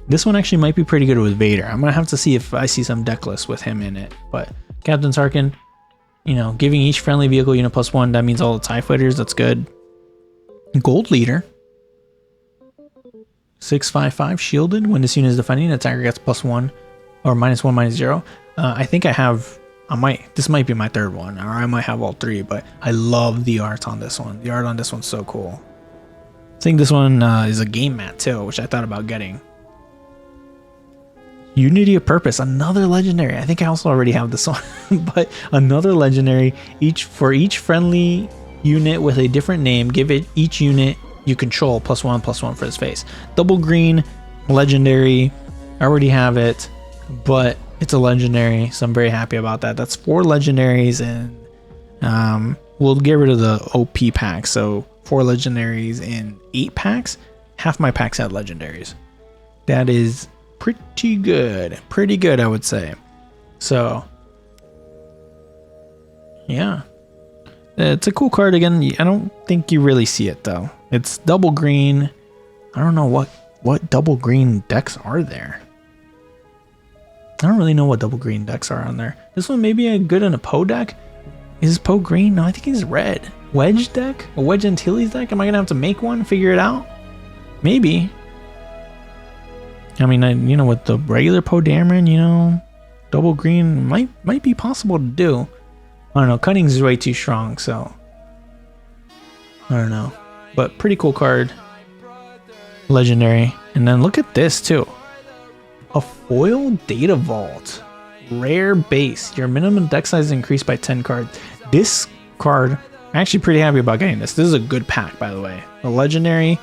This one actually might be pretty good with Vader. I'm going to have to see if I see some deck lists with him in it. But Captain Tarkin, giving each friendly vehicle unit +1, that means all the TIE fighters, that's good. Gold Leader. 6/5/5 shielded. When this unit is defending, the attacker gets +1 or -1/-0. I think I have, this might be my 3rd one, or I might have all 3, but I love the art on this one. The art on this one's so cool. I think this one is a game mat too, which I thought about getting. Unity of Purpose, another legendary. I think I also already have this one, but another legendary. For each friendly unit with a different name, give it each unit you control +1/+1 for its face. Double green, legendary. I already have it, but it's a legendary, so I'm very happy about that. That's 4 legendaries, and we'll get rid of the OP pack. So 4 legendaries in 8 packs. Half my packs had legendaries. That is pretty good. Pretty good, I would say. So, yeah. It's a cool card. Again, I don't think you really see it though. It's double green. I don't know what double green decks are there. I don't really know what double green decks are on there. This one may be a good in a Poe deck. Is Poe green? No, I think he's red. Wedge deck? A Wedge Antilles deck? Am I gonna have to make one? Figure it out? Maybe. I mean, you know, with the regular Poe Dameron, you know, double green might be possible to do. I don't know. Cuttings is way too strong, so I don't know. But pretty cool card. Legendary. And then look at this too. A foil Data Vault. Rare base. Your minimum deck size is increased by 10 cards. This card, I'm actually pretty happy about getting this. This is a good pack, by the way. A legendary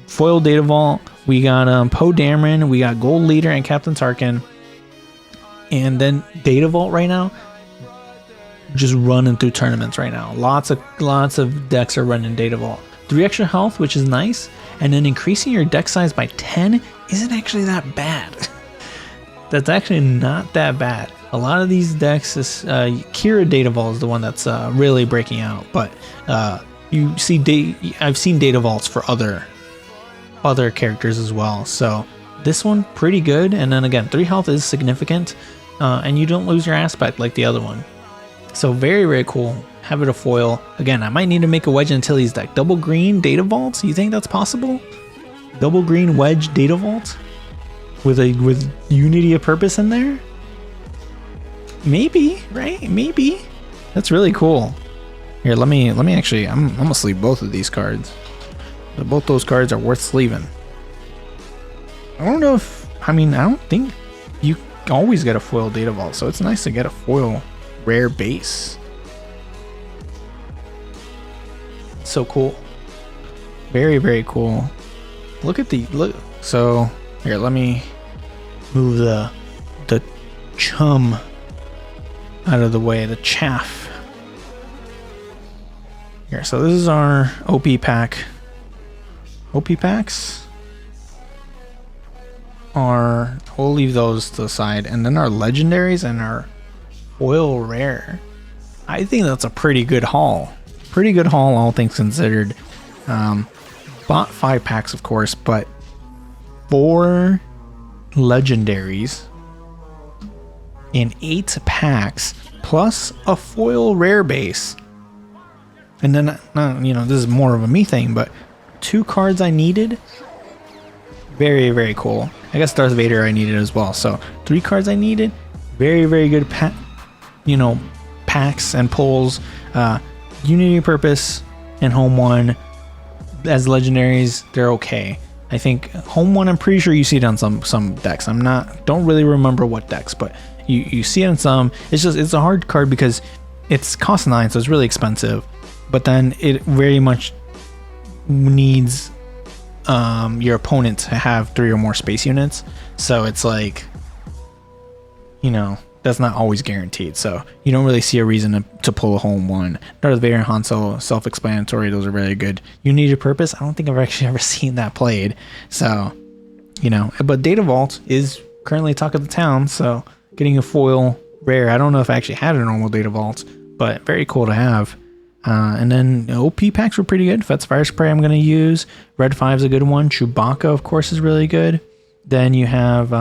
foil Data Vault. We got Poe Dameron. We got Gold Leader and Captain Tarkin. And then Data Vault right now. Just running through tournaments right now. Lots of decks are running Data Vault. 3 extra health, which is nice. And then increasing your deck size by 10 isn't actually that bad. That's actually not that bad. A lot of these decks, Kira Data Vault is the one that's really breaking out. But you see, I've seen Data Vaults for other characters as well. So this one pretty good. And then again, 3 health is significant, and you don't lose your aspect like the other one. So very, very cool. Have it a foil. Again, I might need to make a Wedge Antilles deck. Double green Data Vaults. You think that's possible? Double green Wedge Data Vault with Unity of Purpose in there? Maybe, right? Maybe. That's really cool. Here, let me actually. I'm gonna sleeve both of these cards. But both those cards are worth sleeving. I don't know if. I mean, I don't think you always get a foil Data Vault, so it's nice to get a foil rare base. So cool. Very, very cool. Look at the look. So here, let me move the chum out of the way, the chaff. Here, so this is our OP pack. OP packs are, we'll leave those to the side, and then our legendaries and our foil rare. I think that's a pretty good haul. Pretty good haul, all things considered. Bought 5 packs, of course, but 4 legendaries in 8 packs, plus a foil rare base. And then, you know, this is more of a me thing, but 2 cards I needed. Very, very cool. I guess Darth Vader I needed as well. So 3 cards I needed. Very, very good packs and pulls. Unity of Purpose and Home 1 as legendaries, they're okay. I think Home 1, I'm pretty sure you see it on some decks. Don't really remember what decks, but you see it in some. It's a hard card because it's cost 9, so it's really expensive. But then it very much needs your opponent to have 3 or more space units. So it's like, you know, that's not always guaranteed. So you don't really see a reason to pull a Home 1. Darth Vader and Han Solo, self-explanatory. Those are very good. Unity of Purpose, I don't think I've actually ever seen that played. So, you know, but Data Vault is currently talk of the town. So getting a foil rare, I don't know if I actually had a normal Data Vault, but very cool to have. And then OP packs were pretty good. Fet's Fire Spray I'm going to use. Red 5 is a good one. Chewbacca, of course, is really good. Then you have,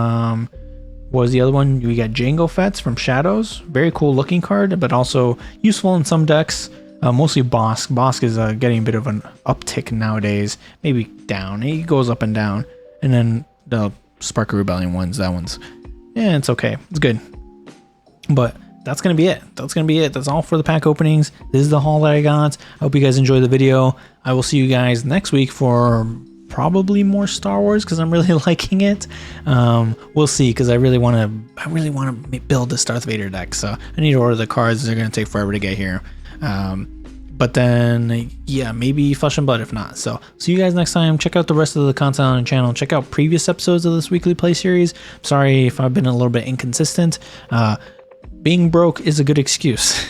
what was the other one? We got Jango Fett's from Shadows. Very cool looking card, but also useful in some decks. Mostly Bosk. Bosk is getting a bit of an uptick nowadays. Maybe down. He goes up and down. And then the Spark of Rebellion ones, that one's, yeah, it's okay. It's good. But that's going to be it. That's all for the pack openings. This is the haul that I got. I hope you guys enjoyed the video. I will see you guys next week for probably more Star Wars because I'm really liking it. We'll see, because I really want to build this Darth Vader deck. So I need to order the cards. They're going to take forever to get here. But then, yeah, maybe Flesh and Blood if not. So see you guys next time. Check out the rest of the content on the channel. Check out previous episodes of this weekly play series. Sorry if I've been a little bit inconsistent. Being broke is a good excuse.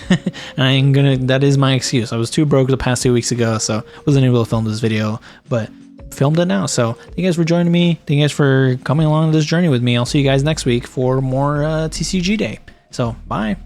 And that is my excuse. I was too broke the past 2 weeks ago, so wasn't able to film this video, but filmed it now. So thank you guys for joining me. Thank you guys for coming along this journey with me. I'll see you guys next week for more TCG Day. So bye.